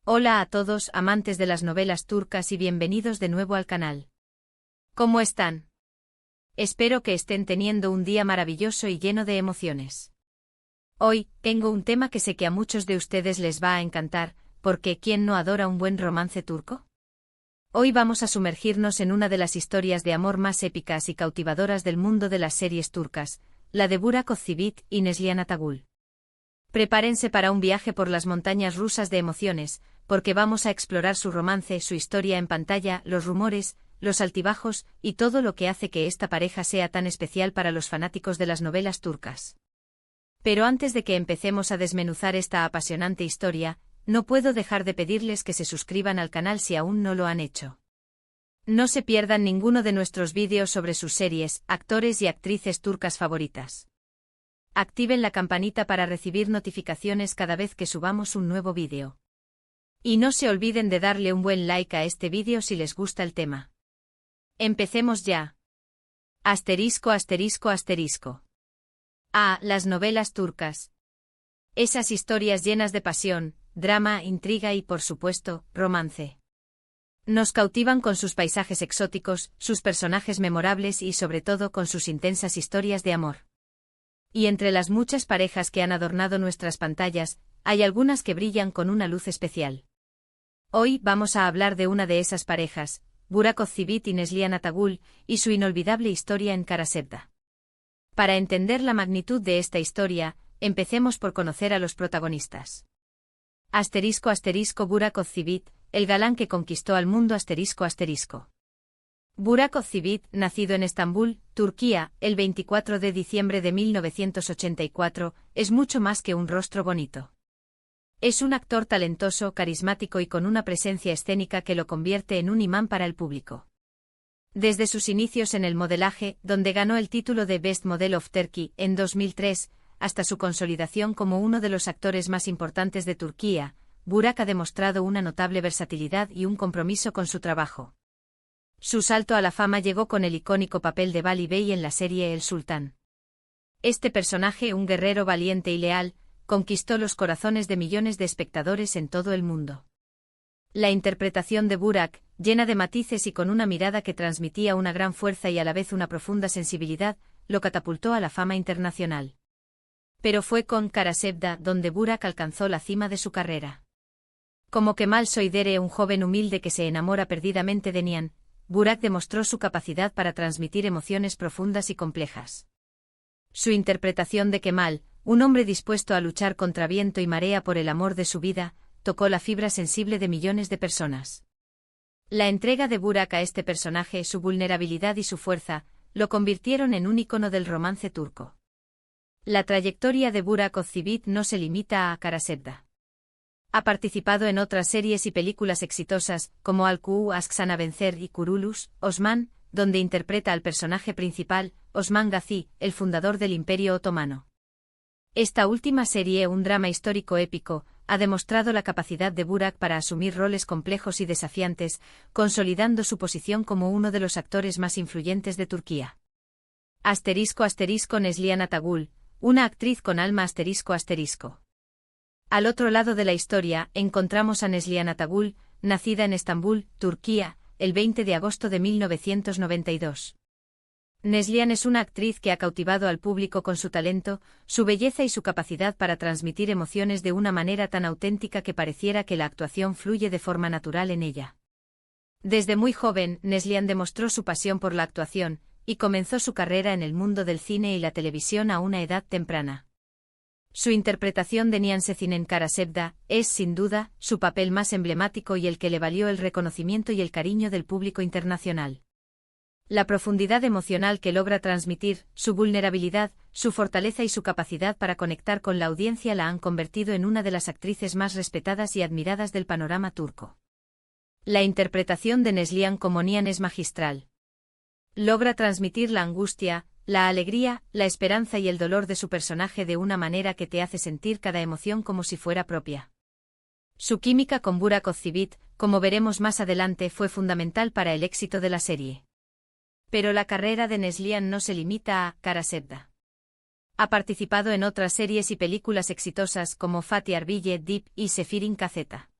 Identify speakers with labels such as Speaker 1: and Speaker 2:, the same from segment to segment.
Speaker 1: Hola a todos amantes de las novelas turcas y bienvenidos de nuevo al canal. ¿Cómo están? Espero que estén teniendo un día maravilloso y lleno de emociones. Hoy, tengo un tema que sé que a muchos de ustedes les va a encantar, porque ¿quién no adora un buen romance turco? Hoy vamos a sumergirnos en una de las historias de amor más épicas y cautivadoras del mundo de las series turcas, la de Burak Ozçivit y Neslihan Atagul. Prepárense para un viaje por las montañas rusas de emociones, porque vamos a explorar su romance, su historia en pantalla, los rumores, los altibajos y todo lo que hace que esta pareja sea tan especial para los fanáticos de las novelas turcas. Pero antes de que empecemos a desmenuzar esta apasionante historia, no puedo dejar de pedirles que se suscriban al canal si aún no lo han hecho. No se pierdan ninguno de nuestros vídeos sobre sus series, actores y actrices turcas favoritas. Activen la campanita para recibir notificaciones cada vez que subamos un nuevo vídeo. Y no se olviden de darle un buen like a este vídeo si les gusta el tema. Empecemos ya. Asterisco, asterisco, asterisco. Las novelas turcas. Esas historias llenas de pasión, drama, intriga y, por supuesto, romance. Nos cautivan con sus paisajes exóticos, sus personajes memorables y sobre todo con sus intensas historias de amor. Y entre las muchas parejas que han adornado nuestras pantallas, hay algunas que brillan con una luz especial. Hoy vamos a hablar de una de esas parejas, Burak Ozçivit y Neslihan Atagul, y su inolvidable historia en Karasevda. Para entender la magnitud de esta historia, empecemos por conocer a los protagonistas. Asterisco, asterisco, Burak Ozçivit, el galán que conquistó al mundo, asterisco, asterisco. Burak Ozçivit, nacido en Estambul, Turquía, el 24 de diciembre de 1984, es mucho más que un rostro bonito. Es un actor talentoso, carismático y con una presencia escénica que lo convierte en un imán para el público. Desde sus inicios en el modelaje, donde ganó el título de Best Model of Turkey en 2003, hasta su consolidación como uno de los actores más importantes de Turquía, Burak ha demostrado una notable versatilidad y un compromiso con su trabajo. Su salto a la fama llegó con el icónico papel de Vali Bey en la serie El Sultán. Este personaje, un guerrero valiente y leal, conquistó los corazones de millones de espectadores en todo el mundo. La interpretación de Burak, llena de matices y con una mirada que transmitía una gran fuerza y a la vez una profunda sensibilidad, lo catapultó a la fama internacional. Pero fue con Karasevda donde Burak alcanzó la cima de su carrera. Como Kemal Soydere, un joven humilde que se enamora perdidamente de Nihan, Burak demostró su capacidad para transmitir emociones profundas y complejas. Su interpretación de Kemal, un hombre dispuesto a luchar contra viento y marea por el amor de su vida, tocó la fibra sensible de millones de personas. La entrega de Burak a este personaje, su vulnerabilidad y su fuerza, lo convirtieron en un ícono del romance turco. La trayectoria de Burak Ozçivit no se limita a Karasevda. Ha participado en otras series y películas exitosas, como Alkuu Aşk Sana Benzer y Kuruluş, Osman, donde interpreta al personaje principal, Osman Gazi, el fundador del Imperio Otomano. Esta última serie, un drama histórico épico, ha demostrado la capacidad de Burak para asumir roles complejos y desafiantes, consolidando su posición como uno de los actores más influyentes de Turquía. Asterisco, asterisco, Neslihan Atagul, una actriz con alma, asterisco, asterisco. Al otro lado de la historia, encontramos a Neslihan Atagul, nacida en Estambul, Turquía, el 20 de agosto de 1992. Neslihan es una actriz que ha cautivado al público con su talento, su belleza y su capacidad para transmitir emociones de una manera tan auténtica que pareciera que la actuación fluye de forma natural en ella. Desde muy joven, Neslihan demostró su pasión por la actuación, y comenzó su carrera en el mundo del cine y la televisión a una edad temprana. Su interpretación de Nihan Sezin en Karasevda es, sin duda, su papel más emblemático y el que le valió el reconocimiento y el cariño del público internacional. La profundidad emocional que logra transmitir, su vulnerabilidad, su fortaleza y su capacidad para conectar con la audiencia la han convertido en una de las actrices más respetadas y admiradas del panorama turco. La interpretación de Neslihan como Nihan es magistral. Logra transmitir la angustia, la alegría, la esperanza y el dolor de su personaje de una manera que te hace sentir cada emoción como si fuera propia. Su química con Burak Ozçivit, como veremos más adelante, fue fundamental para el éxito de la serie. Pero la carrera de Neslihan no se limita a Karasevda. Ha participado en otras series y películas exitosas como Fatih Arbilé, Deep y Sefirin Kazeta.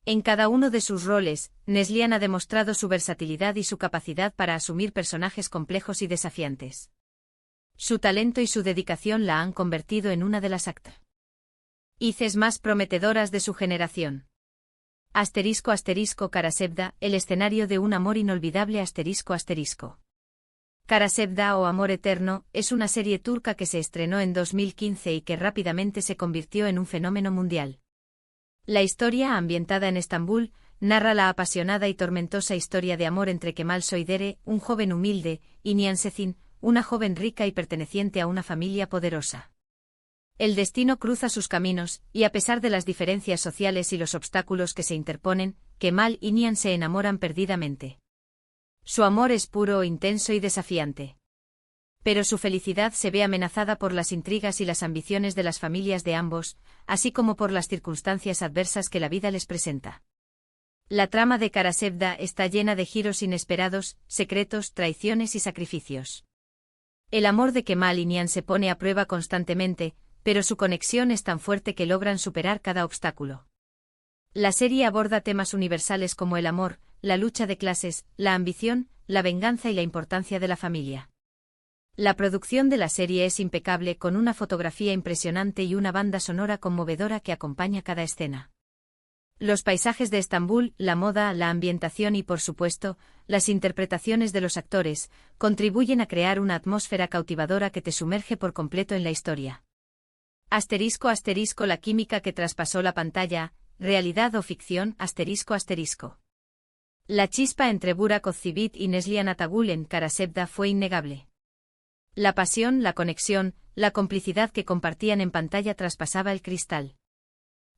Speaker 1: En cada uno de sus roles, Neslihan ha demostrado su versatilidad y su capacidad para asumir personajes complejos y desafiantes. Su talento y su dedicación la han convertido en una de las actrices más prometedoras de su generación. **Karasevda, el escenario de un amor inolvidable **. Karasevda o Amor Eterno es una serie turca que se estrenó en 2015 y que rápidamente se convirtió en un fenómeno mundial. La historia, ambientada en Estambul, narra la apasionada y tormentosa historia de amor entre Kemal Soydere, un joven humilde, y Nihan Sezin, una joven rica y perteneciente a una familia poderosa. El destino cruza sus caminos, y a pesar de las diferencias sociales y los obstáculos que se interponen, Kemal y Nihan se enamoran perdidamente. Su amor es puro, intenso y desafiante. Pero su felicidad se ve amenazada por las intrigas y las ambiciones de las familias de ambos, así como por las circunstancias adversas que la vida les presenta. La trama de Karasevda está llena de giros inesperados, secretos, traiciones y sacrificios. El amor de Kemal y Nihan se pone a prueba constantemente, pero su conexión es tan fuerte que logran superar cada obstáculo. La serie aborda temas universales como el amor, la lucha de clases, la ambición, la venganza y la importancia de la familia. La producción de la serie es impecable, con una fotografía impresionante y una banda sonora conmovedora que acompaña cada escena. Los paisajes de Estambul, la moda, la ambientación y, por supuesto, las interpretaciones de los actores, contribuyen a crear una atmósfera cautivadora que te sumerge por completo en la historia. ***, la química que traspasó la pantalla, realidad o ficción, ***. La chispa entre Burak Özçivit y Neslihan Atagül en Karasevda fue innegable. La pasión, la conexión, la complicidad que compartían en pantalla traspasaba el cristal.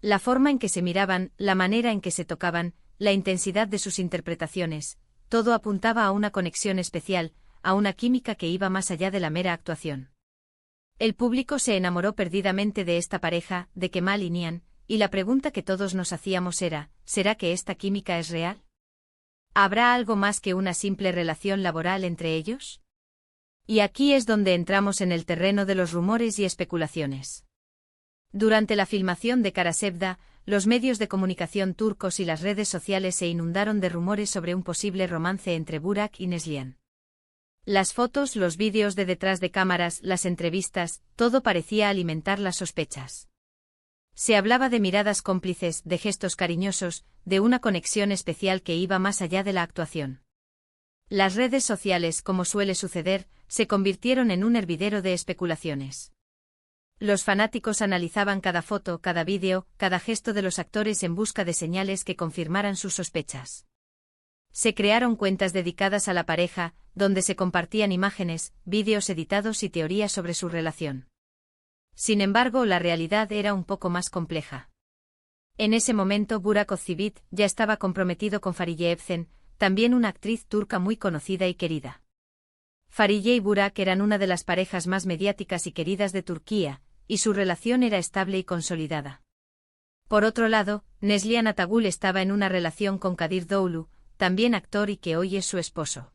Speaker 1: La forma en que se miraban, la manera en que se tocaban, la intensidad de sus interpretaciones, todo apuntaba a una conexión especial, a una química que iba más allá de la mera actuación. El público se enamoró perdidamente de esta pareja, de Kemal y Nihan, y la pregunta que todos nos hacíamos era, ¿será que esta química es real? ¿Habrá algo más que una simple relación laboral entre ellos? Y aquí es donde entramos en el terreno de los rumores y especulaciones. Durante la filmación de Karasevda, los medios de comunicación turcos y las redes sociales se inundaron de rumores sobre un posible romance entre Burak y Neslihan. Las fotos, los vídeos de detrás de cámaras, las entrevistas, todo parecía alimentar las sospechas. Se hablaba de miradas cómplices, de gestos cariñosos, de una conexión especial que iba más allá de la actuación. Las redes sociales, como suele suceder, se convirtieron en un hervidero de especulaciones. Los fanáticos analizaban cada foto, cada vídeo, cada gesto de los actores en busca de señales que confirmaran sus sospechas. Se crearon cuentas dedicadas a la pareja, donde se compartían imágenes, vídeos editados y teorías sobre su relación. Sin embargo, la realidad era un poco más compleja. En ese momento Burak Özçivit ya estaba comprometido con Fariye Evcen, también una actriz turca muy conocida y querida. Fariye y Burak eran una de las parejas más mediáticas y queridas de Turquía, y su relación era estable y consolidada. Por otro lado, Neslihan Atagül estaba en una relación con Kadir Doğulu, también actor y que hoy es su esposo.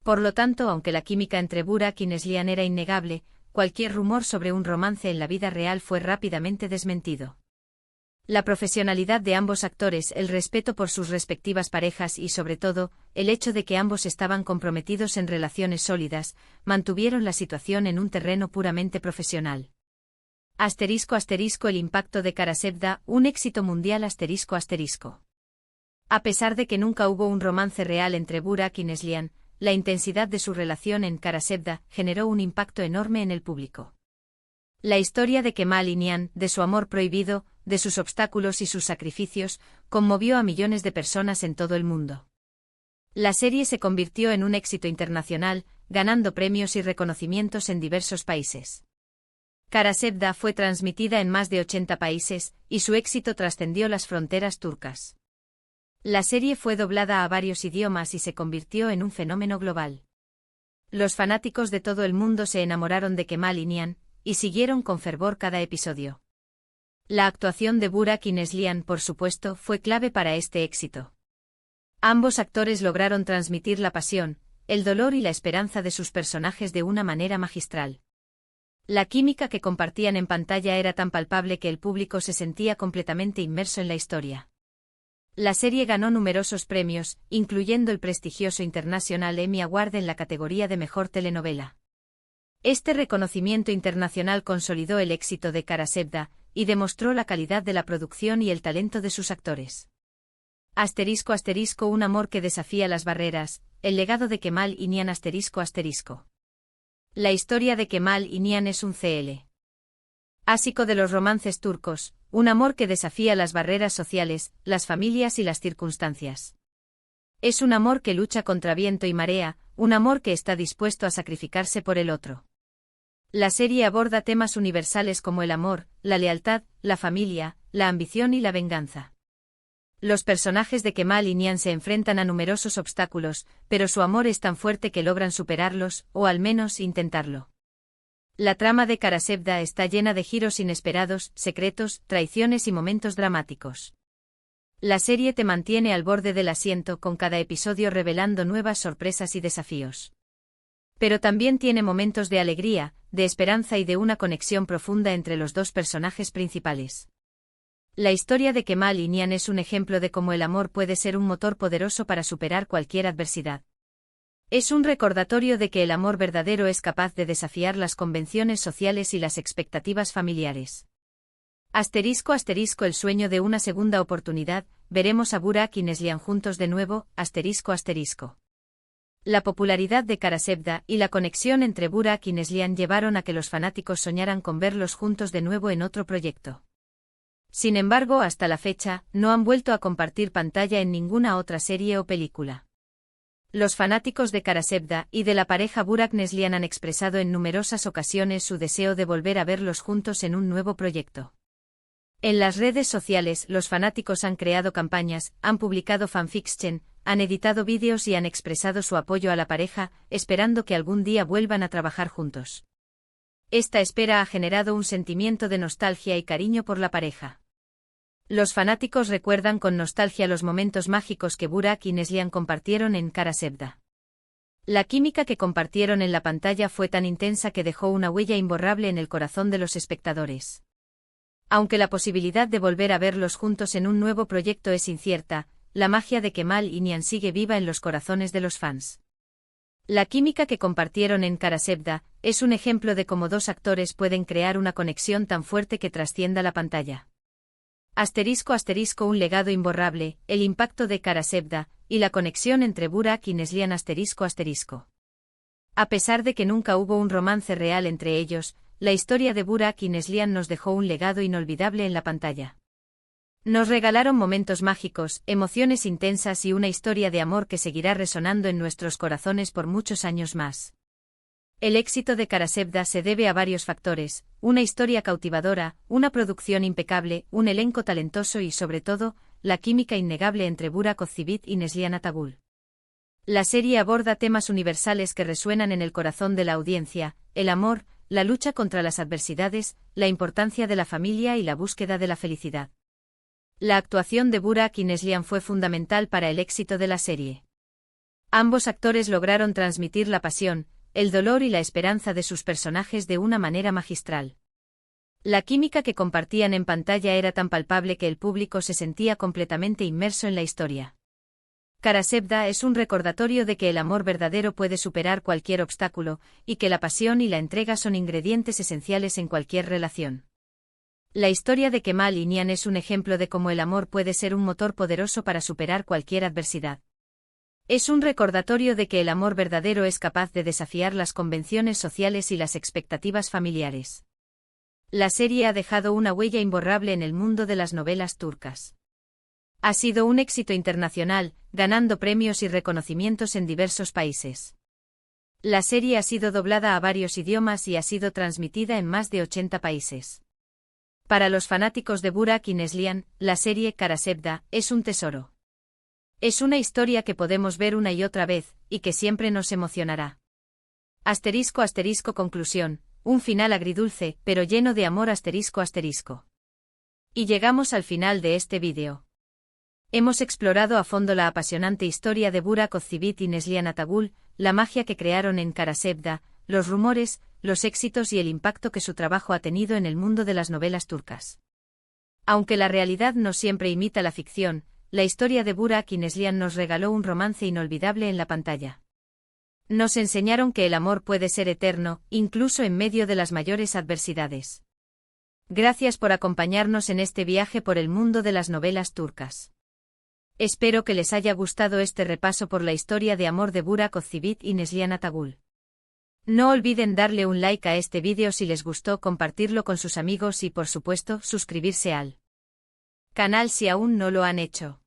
Speaker 1: Por lo tanto, aunque la química entre Burak y Neslihan era innegable, cualquier rumor sobre un romance en la vida real fue rápidamente desmentido. La profesionalidad de ambos actores, el respeto por sus respectivas parejas y, sobre todo, el hecho de que ambos estaban comprometidos en relaciones sólidas, mantuvieron la situación en un terreno puramente profesional. ***, el impacto de Karasevda, un éxito mundial ***. A pesar de que nunca hubo un romance real entre Burak y Neslihan, la intensidad de su relación en Karasevda generó un impacto enorme en el público. La historia de Kemal y Nihan, de su amor prohibido, de sus obstáculos y sus sacrificios, conmovió a millones de personas en todo el mundo. La serie se convirtió en un éxito internacional, ganando premios y reconocimientos en diversos países. Karasevda fue transmitida en más de 80 países, y su éxito trascendió las fronteras turcas. La serie fue doblada a varios idiomas y se convirtió en un fenómeno global. Los fanáticos de todo el mundo se enamoraron de Kemal y Nihan, y siguieron con fervor cada episodio. La actuación de Burak y Neslihan, por supuesto, fue clave para este éxito. Ambos actores lograron transmitir la pasión, el dolor y la esperanza de sus personajes de una manera magistral. La química que compartían en pantalla era tan palpable que el público se sentía completamente inmerso en la historia. La serie ganó numerosos premios, incluyendo el prestigioso International Emmy Award en la categoría de Mejor Telenovela. Este reconocimiento internacional consolidó el éxito de Karasevda y demostró la calidad de la producción y el talento de sus actores. ***, un amor que desafía las barreras, el legado de Kemal İnan ***. La historia de Kemal İnan es un cl. Clásico de los romances turcos, un amor que desafía las barreras sociales, las familias y las circunstancias. Es un amor que lucha contra viento y marea, un amor que está dispuesto a sacrificarse por el otro. La serie aborda temas universales como el amor, la lealtad, la familia, la ambición y la venganza. Los personajes de Kemal İnan se enfrentan a numerosos obstáculos, pero su amor es tan fuerte que logran superarlos, o al menos intentarlo. La trama de Karasevda está llena de giros inesperados, secretos, traiciones y momentos dramáticos. La serie te mantiene al borde del asiento con cada episodio revelando nuevas sorpresas y desafíos. Pero también tiene momentos de alegría, de esperanza y de una conexión profunda entre los dos personajes principales. La historia de Kemal İnan es un ejemplo de cómo el amor puede ser un motor poderoso para superar cualquier adversidad. Es un recordatorio de que el amor verdadero es capaz de desafiar las convenciones sociales y las expectativas familiares. ***, el sueño de una segunda oportunidad, veremos a Burak y Neslihan juntos de nuevo, ***. La popularidad de Karasevda y la conexión entre Burak y Neslihan llevaron a que los fanáticos soñaran con verlos juntos de nuevo en otro proyecto. Sin embargo, hasta la fecha, no han vuelto a compartir pantalla en ninguna otra serie o película. Los fanáticos de Karasevda y de la pareja Burak-Neslihan han expresado en numerosas ocasiones su deseo de volver a verlos juntos en un nuevo proyecto. En las redes sociales, los fanáticos han creado campañas, han publicado fanfiction, han editado vídeos y han expresado su apoyo a la pareja, esperando que algún día vuelvan a trabajar juntos. Esta espera ha generado un sentimiento de nostalgia y cariño por la pareja. Los fanáticos recuerdan con nostalgia los momentos mágicos que Burak y Neslihan compartieron en Karasevda. La química que compartieron en la pantalla fue tan intensa que dejó una huella imborrable en el corazón de los espectadores. Aunque la posibilidad de volver a verlos juntos en un nuevo proyecto es incierta, la magia de Kemal İnan sigue viva en los corazones de los fans. La química que compartieron en Karasevda es un ejemplo de cómo dos actores pueden crear una conexión tan fuerte que trascienda la pantalla. ***, un legado imborrable, el impacto de Karasevda y la conexión entre Burak y Neslihan ***. A pesar de que nunca hubo un romance real entre ellos, la historia de Burak y Neslihan nos dejó un legado inolvidable en la pantalla. Nos regalaron momentos mágicos, emociones intensas y una historia de amor que seguirá resonando en nuestros corazones por muchos años más. El éxito de Karasevda se debe a varios factores: una historia cautivadora, una producción impecable, un elenco talentoso y, sobre todo, la química innegable entre Burak Özçivit y Neslihan Atagül. La serie aborda temas universales que resuenan en el corazón de la audiencia: el amor, la lucha contra las adversidades, la importancia de la familia y la búsqueda de la felicidad. La actuación de Burak y Neslihan fue fundamental para el éxito de la serie. Ambos actores lograron transmitir la pasión, el dolor y la esperanza de sus personajes de una manera magistral. La química que compartían en pantalla era tan palpable que el público se sentía completamente inmerso en la historia. Karasevda es un recordatorio de que el amor verdadero puede superar cualquier obstáculo, y que la pasión y la entrega son ingredientes esenciales en cualquier relación. La historia de Kemal İnan es un ejemplo de cómo el amor puede ser un motor poderoso para superar cualquier adversidad. Es un recordatorio de que el amor verdadero es capaz de desafiar las convenciones sociales y las expectativas familiares. La serie ha dejado una huella imborrable en el mundo de las novelas turcas. Ha sido un éxito internacional, ganando premios y reconocimientos en diversos países. La serie ha sido doblada a varios idiomas y ha sido transmitida en más de 80 países. Para los fanáticos de Burak y Neslihan, la serie Karasevda es un tesoro. Es una historia que podemos ver una y otra vez, y que siempre nos emocionará. ***, conclusión, un final agridulce, pero lleno de amor ***. Y llegamos al final de este vídeo. Hemos explorado a fondo la apasionante historia de Burak Özçivit y Neslihan Atagül, la magia que crearon en Karasevda, los rumores, los éxitos y el impacto que su trabajo ha tenido en el mundo de las novelas turcas. Aunque la realidad no siempre imita la ficción, la historia de Burak y Neslihan nos regaló un romance inolvidable en la pantalla. Nos enseñaron que el amor puede ser eterno, incluso en medio de las mayores adversidades. Gracias por acompañarnos en este viaje por el mundo de las novelas turcas. Espero que les haya gustado este repaso por la historia de amor de Burak Ozçivit y Neslihan Atagul. No olviden darle un like a este vídeo si les gustó, compartirlo con sus amigos y por supuesto suscribirse al canal si aún no lo han hecho.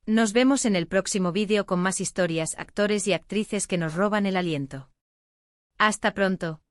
Speaker 1: Nos vemos en el próximo vídeo con más historias, actores y actrices que nos roban el aliento. Hasta pronto.